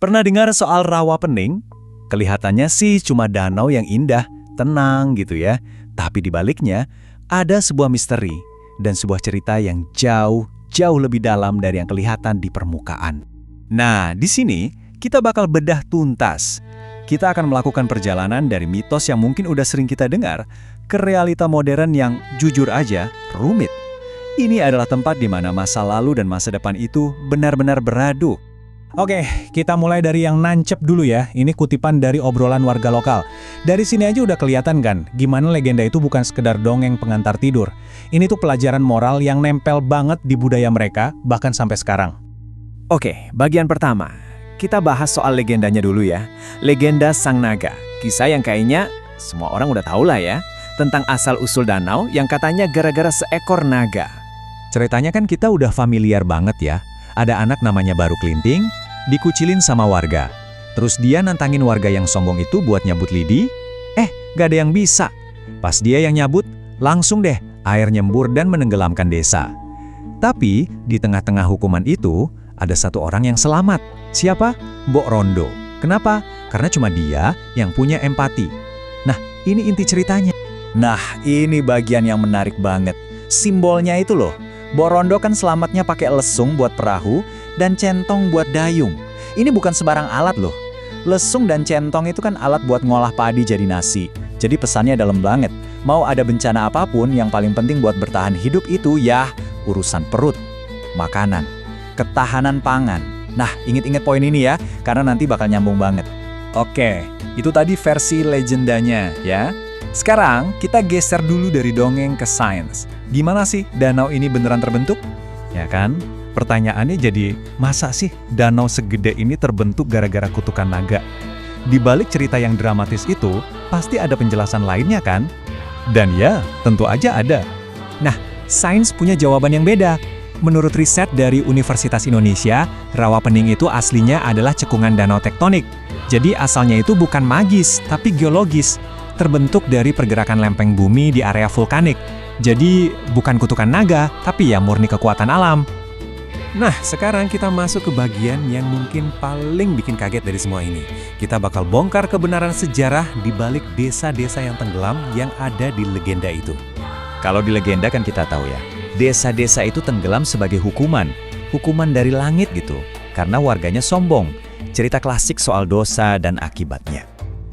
Pernah dengar soal Rawapening? Kelihatannya sih cuma danau yang indah, tenang gitu ya. Tapi di baliknya ada sebuah misteri dan sebuah cerita yang jauh lebih dalam dari yang kelihatan di permukaan. Nah, di sini kita bakal bedah tuntas. Kita akan melakukan perjalanan dari mitos yang mungkin udah sering kita dengar ke realita modern yang jujur aja rumit. Ini adalah tempat di mana masa lalu dan masa depan itu benar-benar beradu. Oke, kita mulai dari yang nancep dulu ya. Ini kutipan dari obrolan warga lokal. Dari sini aja udah kelihatan kan, gimana legenda itu bukan sekedar dongeng pengantar tidur. Ini tuh pelajaran moral yang nempel banget di budaya mereka, bahkan sampai sekarang. Oke, bagian pertama. Kita bahas soal legendanya dulu ya. Legenda Sang Naga. Kisah yang kayaknya semua orang udah tahu lah ya. Tentang asal-usul danau yang katanya gara-gara seekor naga. Ceritanya kan kita udah familiar banget ya. Ada anak namanya Baru Klinting, dikucilin sama warga. Terus dia nantangin warga yang sombong itu buat nyabut lidi. Gak ada yang bisa. Pas dia yang nyabut, langsung deh air nyembur dan menenggelamkan desa. Tapi di tengah-tengah hukuman itu, ada satu orang yang selamat. Siapa? Mbok Rondo. Kenapa? Karena cuma dia yang punya empati. Nah, ini inti ceritanya. Nah, ini bagian yang menarik banget. Simbolnya itu loh. Mbok Rondo kan selamatnya pakai lesung buat perahu dan centong buat dayung. Ini bukan sembarang alat loh. Lesung dan centong itu kan alat buat ngolah padi jadi nasi. Jadi pesannya dalam banget. Mau ada bencana apapun, yang paling penting buat bertahan hidup itu ya urusan perut, makanan, ketahanan pangan. Nah, inget-inget poin ini ya, karena nanti bakal nyambung banget. Oke, itu tadi versi legendanya ya. Sekarang kita geser dulu dari dongeng ke sains. Gimana sih danau ini beneran terbentuk? Ya kan? Pertanyaannya jadi, masa sih danau segede ini terbentuk gara-gara kutukan naga? Di balik cerita yang dramatis itu, pasti ada penjelasan lainnya kan? Dan ya, tentu aja ada. Nah, sains punya jawaban yang beda. Menurut riset dari Universitas Indonesia, Rawapening itu aslinya adalah cekungan danau tektonik. Jadi asalnya itu bukan magis, tapi geologis. Terbentuk dari pergerakan lempeng bumi di area vulkanik. Jadi bukan kutukan naga, tapi ya murni kekuatan alam. Nah, sekarang kita masuk ke bagian yang mungkin paling bikin kaget dari semua ini. Kita bakal bongkar kebenaran sejarah di balik desa-desa yang tenggelam yang ada di legenda itu. Kalau di legenda kan kita tahu ya, desa-desa itu tenggelam sebagai hukuman dari langit gitu, karena warganya sombong. Cerita klasik soal dosa dan akibatnya.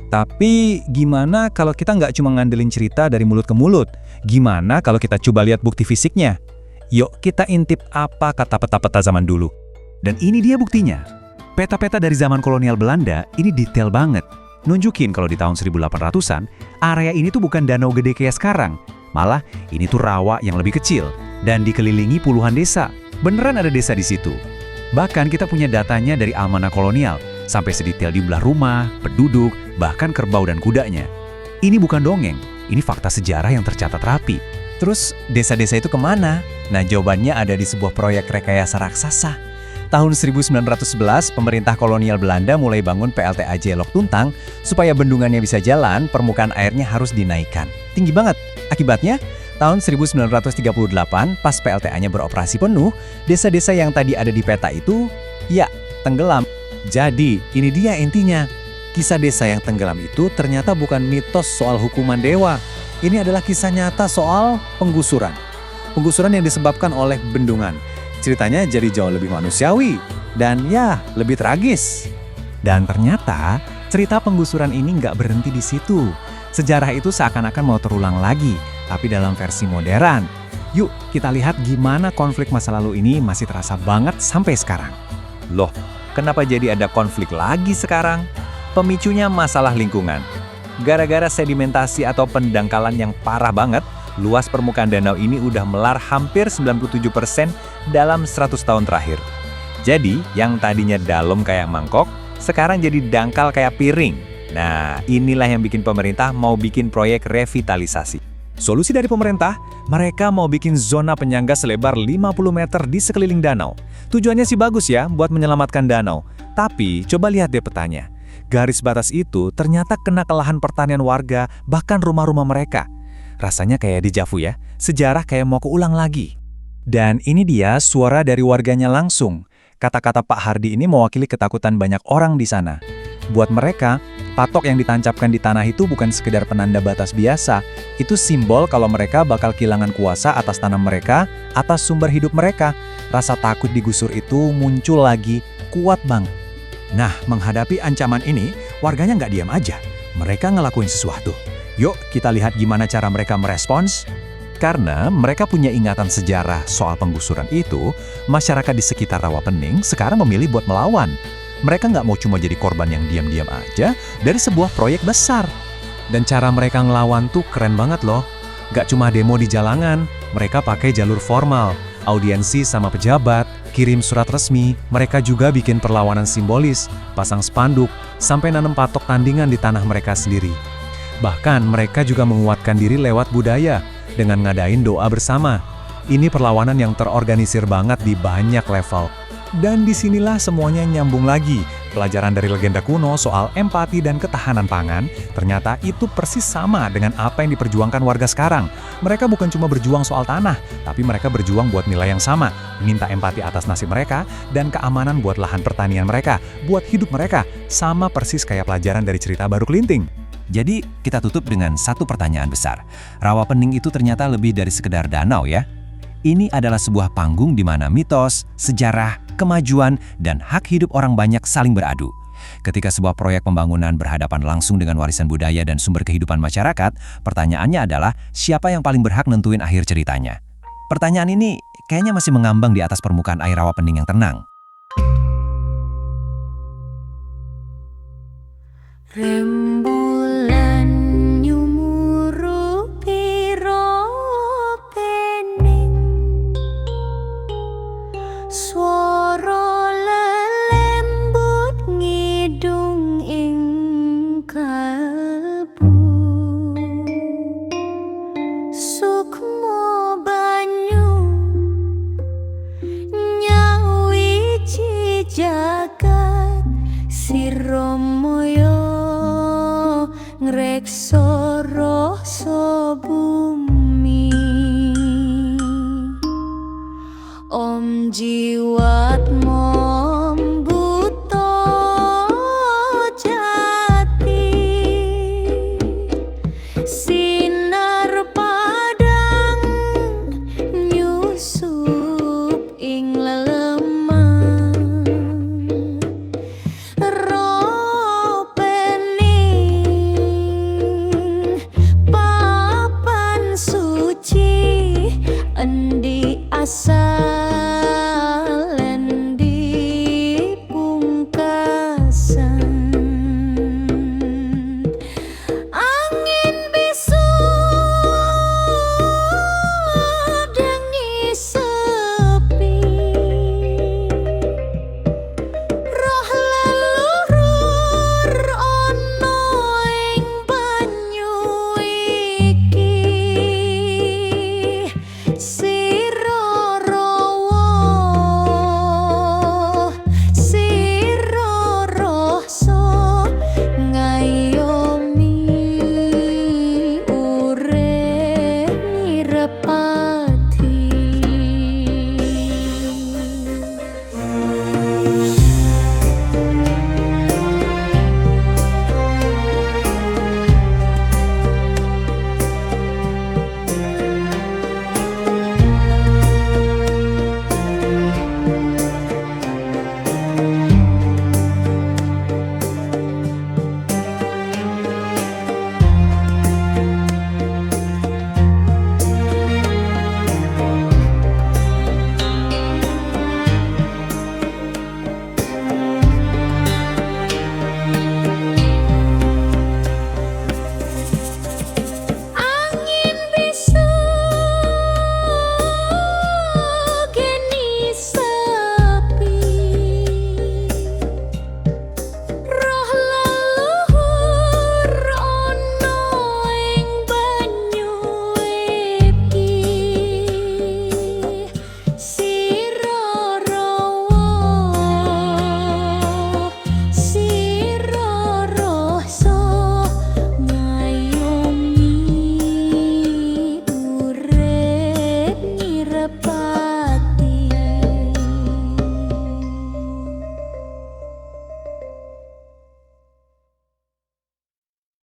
Tapi gimana kalau kita nggak cuma ngandelin cerita dari mulut ke mulut? Gimana kalau kita coba lihat bukti fisiknya? Yuk kita intip apa kata peta-peta zaman dulu. Dan ini dia buktinya. Peta-peta dari zaman kolonial Belanda ini detail banget. Nunjukin kalau di tahun 1800-an, area ini tuh bukan danau gede kayak sekarang. Malah ini tuh rawa yang lebih kecil dan dikelilingi puluhan desa. Beneran ada desa di situ. Bahkan kita punya datanya dari almanak kolonial. Sampai sedetail jumlah rumah, penduduk, bahkan kerbau dan kudanya. Ini bukan dongeng, ini fakta sejarah yang tercatat rapi. Terus, desa-desa itu kemana? Nah, jawabannya ada di sebuah proyek rekayasa raksasa. Tahun 1911, pemerintah kolonial Belanda mulai bangun PLTAJ Lok Tuntang. Supaya bendungannya bisa jalan, permukaan airnya harus dinaikkan. Tinggi banget. Akibatnya, tahun 1938, pas PLTA-nya beroperasi penuh, desa-desa yang tadi ada di peta itu, ya, tenggelam. Jadi, ini dia intinya. Kisah desa yang tenggelam itu ternyata bukan mitos soal hukuman dewa. Ini adalah kisah nyata soal penggusuran. Penggusuran yang disebabkan oleh bendungan. Ceritanya jadi jauh lebih manusiawi dan ya, lebih tragis. Dan ternyata, cerita penggusuran ini nggak berhenti di situ. Sejarah itu seakan-akan mau terulang lagi, tapi dalam versi modern. Yuk, kita lihat gimana konflik masa lalu ini masih terasa banget sampai sekarang. Loh, kenapa jadi ada konflik lagi sekarang? Pemicunya masalah lingkungan. Gara-gara sedimentasi atau pendangkalan yang parah banget, luas permukaan danau ini udah melar hampir 97% dalam 100 tahun terakhir. Jadi, yang tadinya dalam kayak mangkok, sekarang jadi dangkal kayak piring. Nah, inilah yang bikin pemerintah mau bikin proyek revitalisasi. Solusi dari pemerintah, mereka mau bikin zona penyangga selebar 50 meter di sekeliling danau. Tujuannya sih bagus ya, buat menyelamatkan danau. Tapi, coba lihat deh petanya. Garis batas itu ternyata kena ke lahan pertanian warga, bahkan rumah-rumah mereka. Rasanya kayak dejavu ya, sejarah kayak mau keulang lagi. Dan ini dia suara dari warganya langsung. Kata-kata Pak Hardi ini mewakili ketakutan banyak orang di sana. Buat mereka, patok yang ditancapkan di tanah itu bukan sekedar penanda batas biasa, itu simbol kalau mereka bakal kehilangan kuasa atas tanah mereka, atas sumber hidup mereka. Rasa takut digusur itu muncul lagi, kuat banget. Nah, menghadapi ancaman ini, warganya nggak diam aja. Mereka ngelakuin sesuatu. Yuk, kita lihat gimana cara mereka merespons. Karena mereka punya ingatan sejarah soal penggusuran itu, masyarakat di sekitar Rawapening sekarang memilih buat melawan. Mereka nggak mau cuma jadi korban yang diam-diam aja dari sebuah proyek besar. Dan cara mereka ngelawan tuh keren banget loh. Nggak cuma demo di jalanan, mereka pakai jalur formal, audiensi sama pejabat, kirim surat resmi, mereka juga bikin perlawanan simbolis, pasang spanduk, sampai nanam patok tandingan di tanah mereka sendiri. Bahkan mereka juga menguatkan diri lewat budaya, dengan ngadain doa bersama. Ini perlawanan yang terorganisir banget di banyak level. Dan disinilah semuanya nyambung lagi. Pelajaran dari legenda kuno soal empati dan ketahanan pangan, ternyata itu persis sama dengan apa yang diperjuangkan warga sekarang. Mereka bukan cuma berjuang soal tanah, tapi mereka berjuang buat nilai yang sama, minta empati atas nasib mereka, dan keamanan buat lahan pertanian mereka, buat hidup mereka, sama persis kayak pelajaran dari cerita Baru Kelinting. Jadi, kita tutup dengan satu pertanyaan besar. Rawapening itu ternyata lebih dari sekedar danau ya. Ini adalah sebuah panggung di mana mitos, sejarah, kemajuan, dan hak hidup orang banyak saling beradu. Ketika sebuah proyek pembangunan berhadapan langsung dengan warisan budaya dan sumber kehidupan masyarakat, pertanyaannya adalah siapa yang paling berhak nentuin akhir ceritanya? Pertanyaan ini kayaknya masih mengambang di atas permukaan air Rawapening yang tenang. Rembulan nyumurupi Rawapening, swara lelembut ngidung ing kalbu, sukma banyu nyawiji jagat sira moyo ngrekso